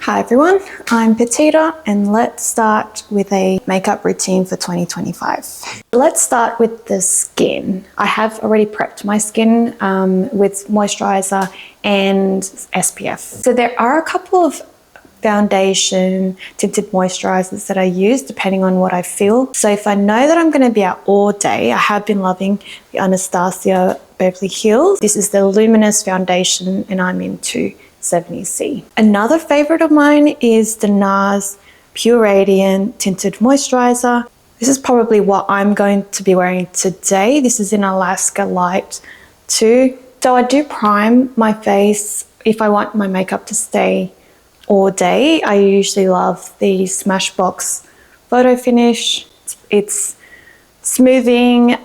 Hi everyone, I'm Petita and let's start with a makeup routine for 2025. Let's start with the skin. I have already prepped my skin with moisturizer and SPF. So there are a couple of foundation tinted moisturizers that I use depending on what I feel. So if I know that I'm going to be out all day, I have been loving the Anastasia Beverly Hills. This is the Luminous Foundation and I'm into 70C. Another favorite of mine is the NARS Pure Radiant Tinted Moisturizer. This is probably what I'm going to be wearing today. This is in Alaska Light 2. So I do prime my face if I want my makeup to stay all day. I usually love the Smashbox Photo Finish. It's smoothing,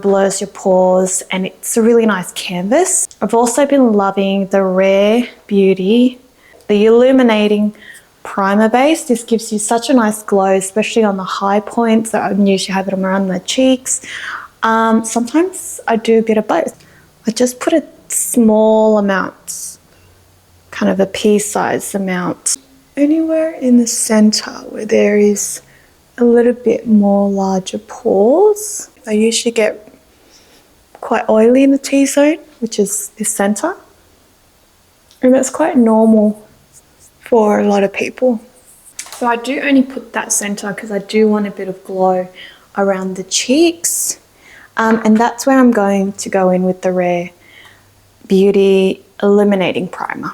blurs your pores, and it's a really nice canvas. I've also been loving the Rare Beauty, the Illuminating Primer Base. This gives you such a nice glow, especially on the high points. I usually have it around my cheeks. Sometimes I do a bit of both. I just put a small amount, kind of a pea-sized amount, anywhere in the center where there is a little bit more larger pores. I usually get quite oily in the T-zone, which is the center. And that's quite normal for a lot of people. So I do only put that center because I do want a bit of glow around the cheeks. And that's where I'm going to go in with the Rare Beauty Illuminating Primer.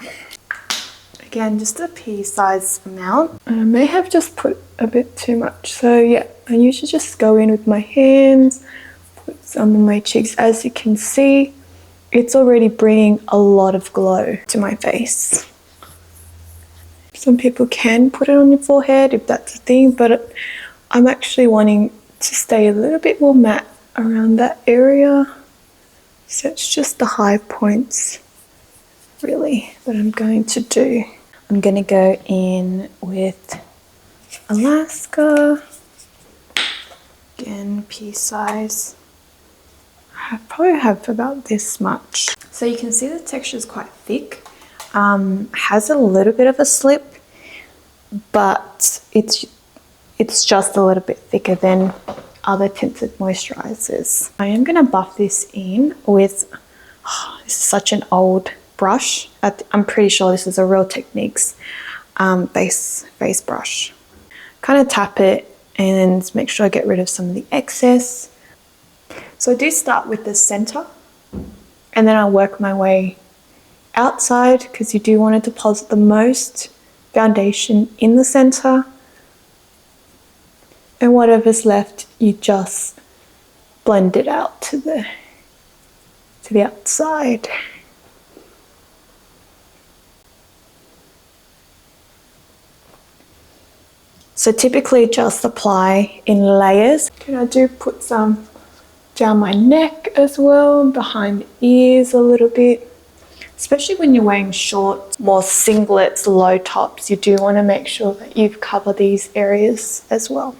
Again, just a pea-sized amount. I may have just put a bit too much. So yeah, I usually just go in with my hands, put some on my cheeks. As you can see, it's already bringing a lot of glow to my face. Some people can put it on your forehead if that's a thing, but I'm actually wanting to stay a little bit more matte around that area. So it's just the high points really that I'm going to do. I'm going to go in with Alaska, again pea size. I probably have about this much. So you can see the texture is quite thick, has a little bit of a slip, but it's just a little bit thicker than other tinted moisturizers. I am going to buff this in with, this is such an old brush. I'm pretty sure this is a Real Techniques face brush. Kind of tap it and make sure I get rid of some of the excess. So I do start with the center and then I'll work my way outside because you do want to deposit the most foundation in the center, and whatever's left you just blend it out to the outside. So typically just apply in layers. And I do put some down my neck as well, behind the ears a little bit. Especially when you're wearing short, more singlets, low tops, you do want to make sure that you cover these areas as well.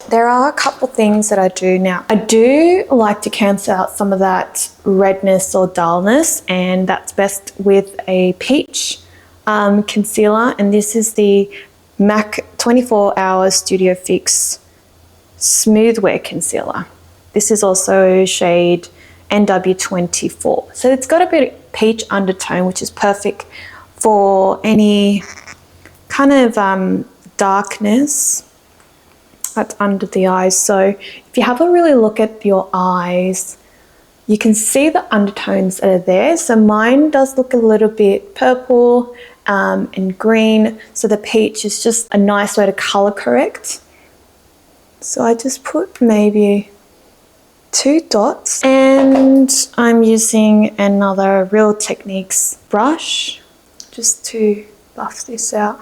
There are a couple things that I do now. I do like to cancel out some of that redness or dullness, and that's best with a peach concealer, and this is the MAC 24 Hour Studio Fix Smooth Wear Concealer. This is also shade NW24. So it's got a bit of peach undertone, which is perfect for any kind of darkness that's under the eyes. So if you have a really look at your eyes, you can see the undertones that are there. So mine does look a little bit purple and green. So the peach is just a nice way to color correct. So I just put maybe 2 dots, and I'm using another Real Techniques brush just to buff this out.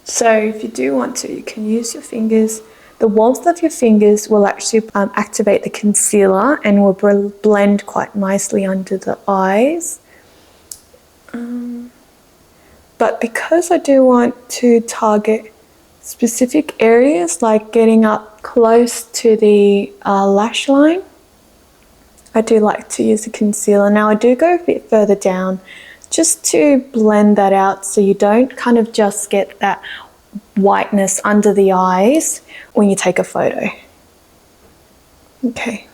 So if you do want to, you can use your fingers. The warmth of your fingers will actually activate the concealer and will blend quite nicely under the eyes. But because I do want to target specific areas, like getting up close to the lash line, I do like to use a concealer. Now I do go a bit further down just to blend that out so you don't kind of just get that whiteness under the eyes when you take a photo. Okay.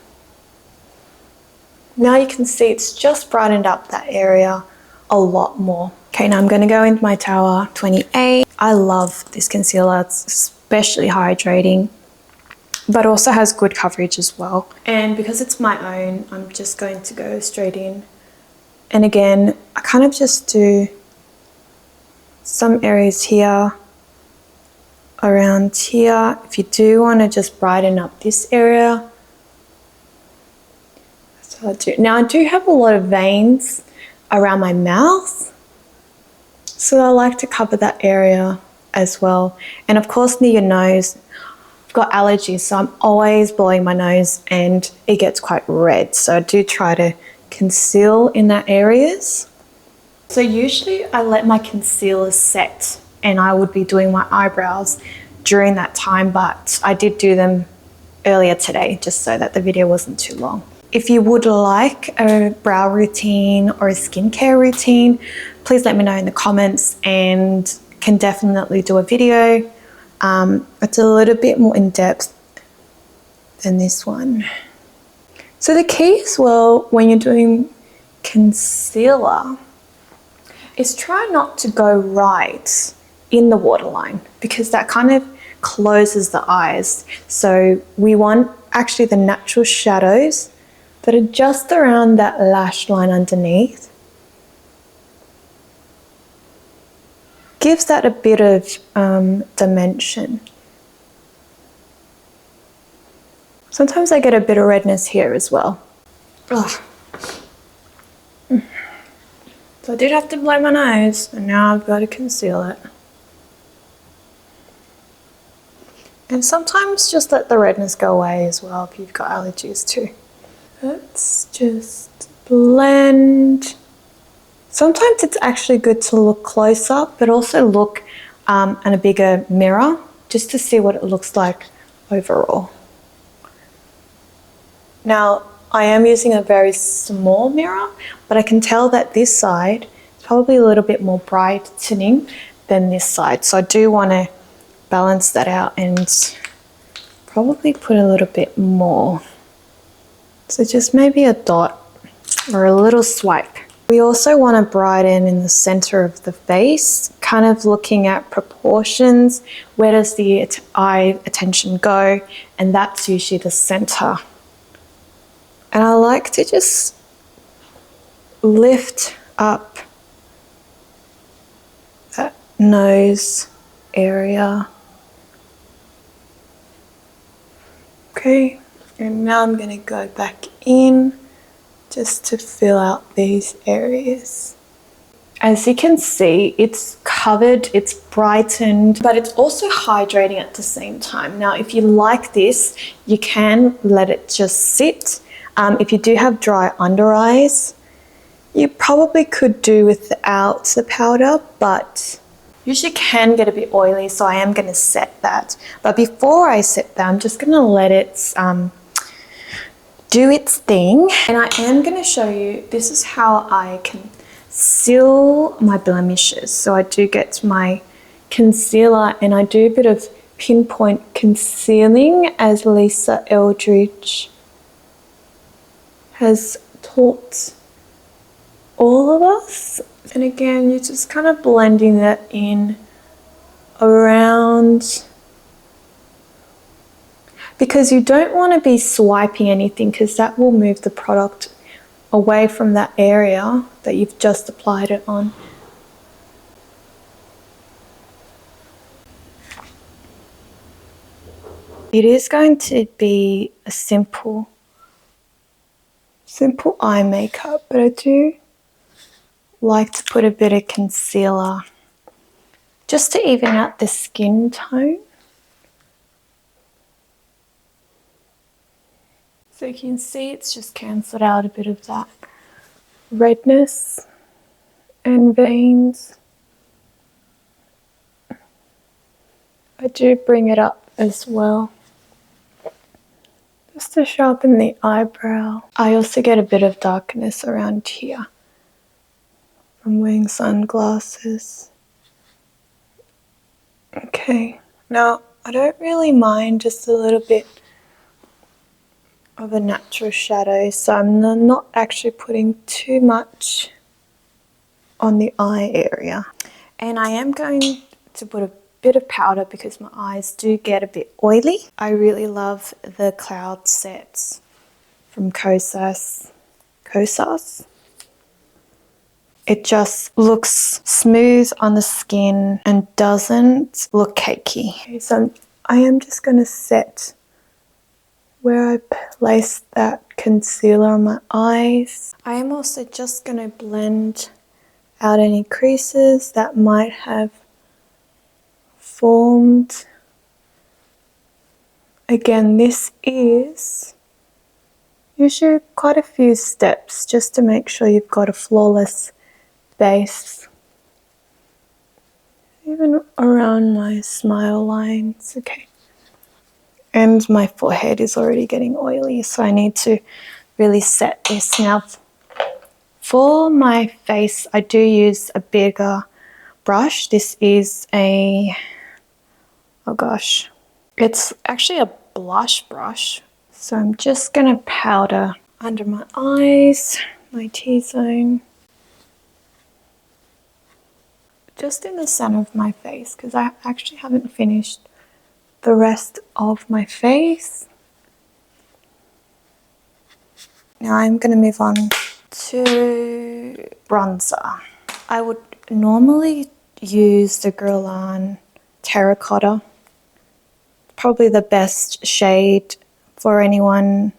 Now you can see it's just brightened up that area a lot more. Okay, now I'm going to go into my Tower 28. I love this concealer. It's especially hydrating, but also has good coverage as well. And because it's my own, I'm just going to go straight in. And again, I kind of just do some areas here, around here. If you do want to just brighten up this area, that's what I do. Now I do have a lot of veins around my mouth, so I like to cover that area as well. And of course near your nose, I've got allergies, so I'm always blowing my nose and it gets quite red. So I do try to conceal in that areas. So usually I let my concealer set and I would be doing my eyebrows during that time, but I did do them earlier today just so that the video wasn't too long. If you would like a brow routine or a skincare routine, please let me know in the comments and can definitely do a video. It's a little bit more in depth than this one. So the key as well when you're doing concealer is try not to go right in the waterline because that kind of closes the eyes. So we want actually the natural shadows that are just around that lash line underneath. Gives that a bit of dimension. Sometimes I get a bit of redness here as well. Ugh. So I did have to blow my nose and now I've got to conceal it. And sometimes just let the redness go away as well if you've got allergies too. Let's just blend. Sometimes it's actually good to look closer, but also look in a bigger mirror just to see what it looks like overall. Now, I am using a very small mirror, but I can tell that this side is probably a little bit more brightening than this side. So I do want to balance that out and probably put a little bit more. So just maybe a dot or a little swipe. We also want to brighten in the center of the face, kind of looking at proportions. Where does the eye attention go? And that's usually the center. And I like to just lift up that nose area. Okay, and now I'm going to go back in just to fill out these areas. As you can see, it's covered, it's brightened, but it's also hydrating at the same time. Now, if you like this, you can let it just sit. If you do have dry under eyes, you probably could do without the powder, but usually can get a bit oily, so I am going to set that. But before I set that, I'm just going to let it do its thing. And I am going to show you, this is how I conceal my blemishes. So I do get my concealer and I do a bit of pinpoint concealing, as Lisa Eldridge has taught all of us. And again, you're just kind of blending that in around, because you don't want to be swiping anything because that will move the product away from that area that you've just applied it on. It is going to be a simple eye makeup, but I do like to put a bit of concealer just to even out the skin tone. So you can see it's just cancelled out a bit of that redness and veins. I do bring it up as well, just to sharpen the eyebrow. I also get a bit of darkness around here I'm wearing sunglasses. Okay, now I don't really mind just a little bit of a natural shadow, so I'm not actually putting too much on the eye area. And I am going to put a bit of powder because my eyes do get a bit oily. I really love the cloud sets from Kosas. It just looks smooth on the skin and doesn't look cakey. Okay, so I am just going to set where I place that concealer on my eyes. I am also just going to blend out any creases that might have formed. Again, this is usually quite a few steps just to make sure you've got a flawless base. Even around my smile lines, okay. And my forehead is already getting oily, so I need to really set this. Now, for my face, I do use a bigger brush. This is a, oh gosh, it's actually a blush brush. So I'm just going to powder under my eyes, my T-zone, just in the center of my face, because I actually haven't finished the rest of my face. Now I'm going to move on to bronzer. I would normally use the Guerlain Terracotta. Probably the best shade for anyone,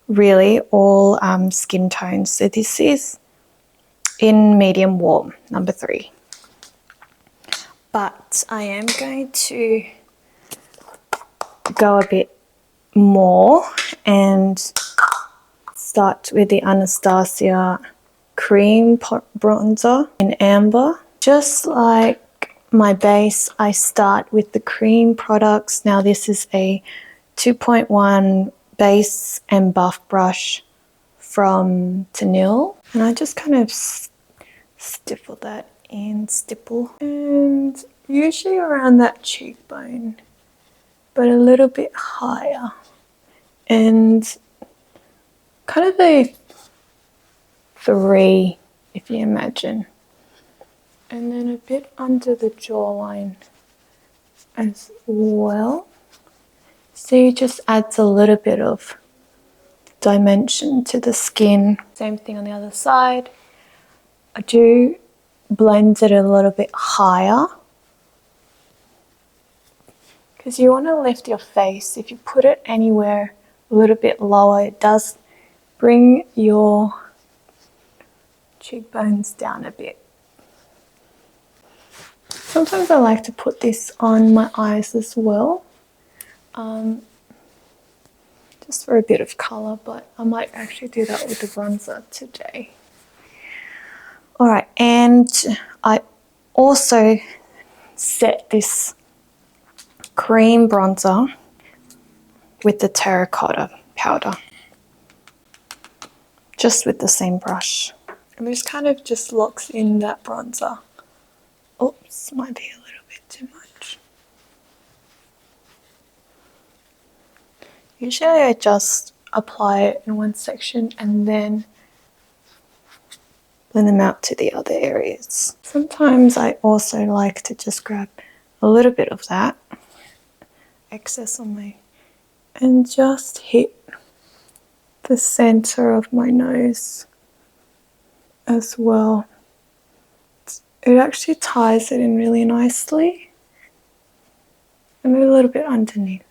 really, all skin tones. So this is in medium warm, number 3. But I am going to go a bit more and start with the Anastasia cream bronzer in amber. Just like my base, I start with the cream products. Now this is a 2.1 base and buff brush from Tenille, and I just kind of stipple that in, and usually around that cheekbone, but a little bit higher, and kind of a 3, if you imagine, and then a bit under the jawline as well. So it just adds a little bit of dimension to the skin. Same thing on the other side. I do blend it a little bit higher because you want to lift your face. If you put it anywhere a little bit lower, it does bring your cheekbones down a bit. Sometimes I like to put this on my eyes as well, just for a bit of colour, but I might actually do that with the bronzer today. Alright, and I also set this cream bronzer with the terracotta powder, just with the same brush. And this kind of just locks in that bronzer. Oops, might be a little bit too much. Usually I just apply it in one section and then blend them out to the other areas. Sometimes I also like to just grab a little bit of that excess on my, and just hit the center of my nose as well. It actually ties it in really nicely, and a little bit underneath.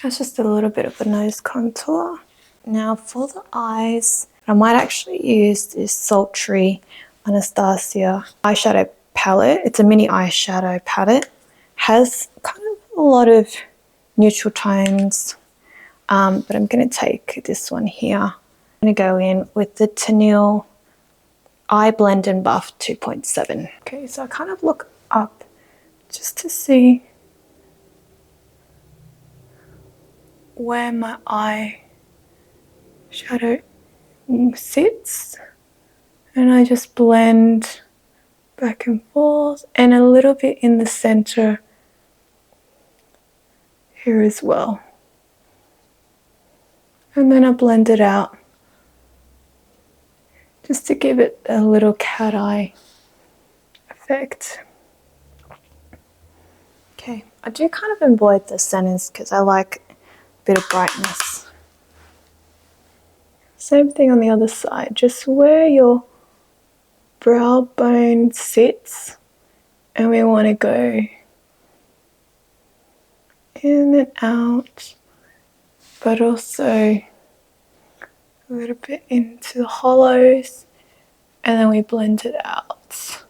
That's just a little bit of a nose contour. Now for the eyes, I might actually use this sultry Anastasia eyeshadow palette. It's a mini eyeshadow palette. Has kind of a lot of neutral tones, but I'm going to take this one here. I'm going to go in with the Tenille Eye Blend and Buff 2.7. Okay, so I kind of look up just to see where my eye shadow sits, and I just blend back and forth, and a little bit in the center here as well. And then I blend it out just to give it a little cat eye effect. Okay, I do kind of avoid the centers because I like a bit of brightness. Same thing on the other side, just where your brow bone sits, and we want to go in and out, but also a little bit into the hollows, and then we blend it out.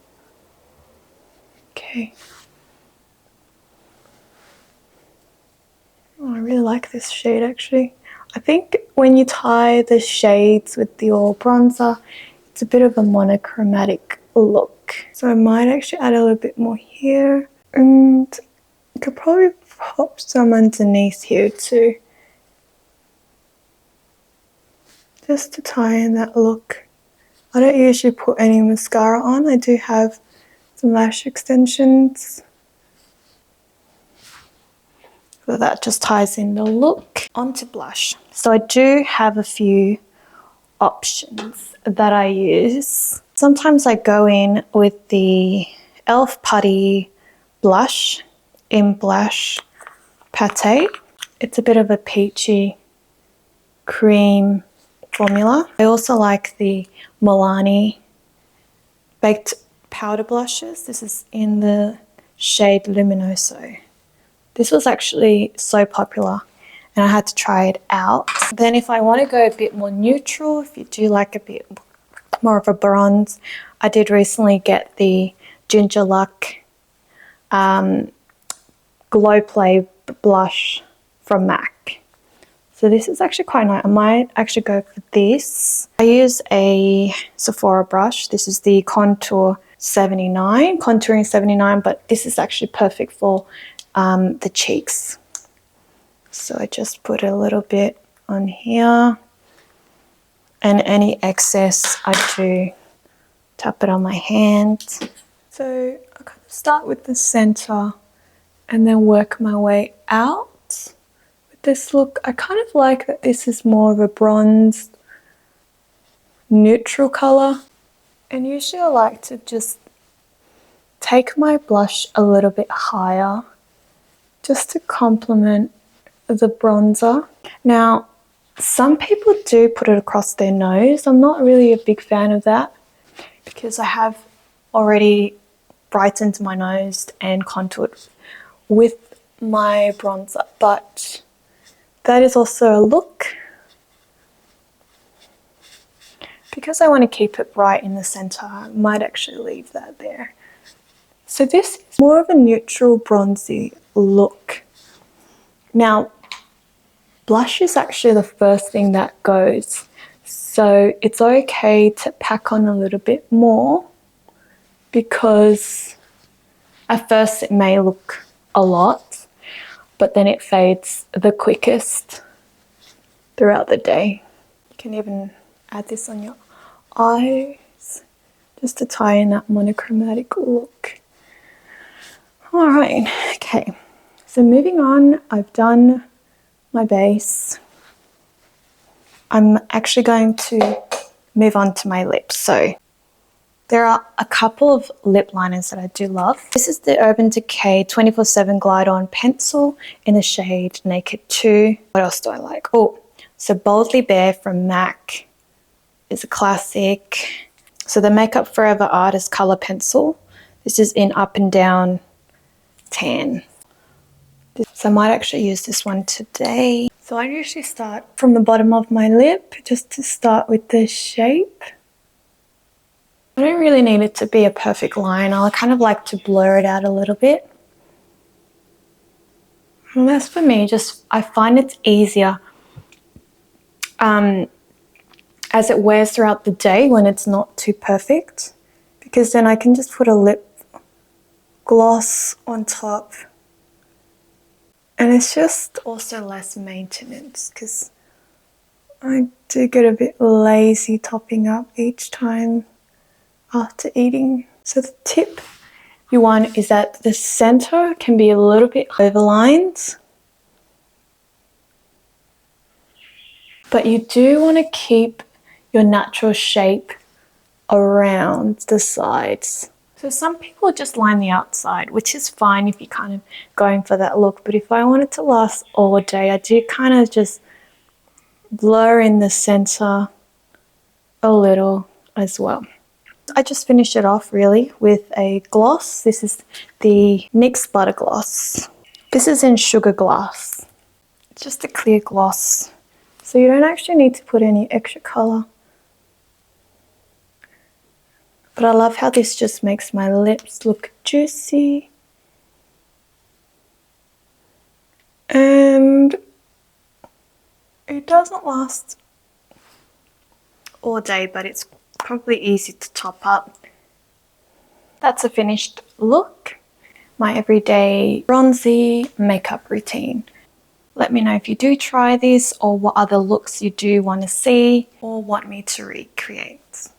Okay. Oh, I really like this shade actually. I think when you tie the shades with your bronzer, it's a bit of a monochromatic look. So I might actually add a little bit more here, and I could probably pop some underneath here too, just to tie in that look. I don't usually put any mascara on. I do have some lash extensions, so that just ties in the look. Onto blush. So I do have a few options that I use. Sometimes I go in with the e.l.f. Putty blush in Blush Pate. It's a bit of a peachy cream formula. I also like the Milani baked powder blushes. This is in the shade Luminoso. This was actually so popular and I had to try it out. Then if I want to go a bit more neutral, if you do like a bit more of a bronze, I did recently get the Ginger Luck Glow Play blush from MAC. So this is actually quite nice. I might actually go for this. I use a Sephora brush. This is the Contouring 79, but this is actually perfect for the cheeks. So I just put a little bit on here, and any excess I do tap it on my hand. So I kind of start with the center and then work my way out. With this look, I kind of like that this is more of a bronze neutral color. And usually I like to just take my blush a little bit higher just to complement the bronzer. Now, some people do put it across their nose. I'm not really a big fan of that because I have already brightened my nose and contoured with my bronzer, but that is also a look. Because I want to keep it bright in the center, I might actually leave that there. So this is more of a neutral bronzy look. Now, blush is actually the first thing that goes, so it's okay to pack on a little bit more because at first it may look a lot, but then it fades the quickest throughout the day. You can even add this on your eyes just to tie in that monochromatic look. All right, okay, so moving on, I've done my base. I'm actually going to move on to my lips. So there are a couple of lip liners that I do love. This is the Urban Decay 24/7 Glide On Pencil in the shade Naked 2. What else do I like? Oh, so Boldly Bare from MAC is a classic. So the Makeup Forever Artist Color Pencil. This is in Up and Down Tan. So I might actually use this one today. So I usually start from the bottom of my lip just to start with the shape. I don't really need it to be a perfect line. I kind of like to blur it out a little bit. And that's for me, just I find it's easier as it wears throughout the day when it's not too perfect, because then I can just put a lip gloss on top. And it's just also less maintenance because I do get a bit lazy topping up each time after eating. So the tip you want is that the center can be a little bit overlined, but you do want to keep your natural shape around the sides. So some people just line the outside, which is fine if you're kind of going for that look, but if I want it to last all day, I do kind of just blur in the center a little as well. I just finished it off really with a gloss. This is the NYX Butter Gloss. This is in Sugar Glass. It's just a clear gloss, so you don't actually need to put any extra color. But I love how this just makes my lips look juicy. And it doesn't last all day, but it's probably easy to top up. That's a finished look. My everyday bronzy makeup routine. Let me know if you do try this or what other looks you do want to see or want me to recreate.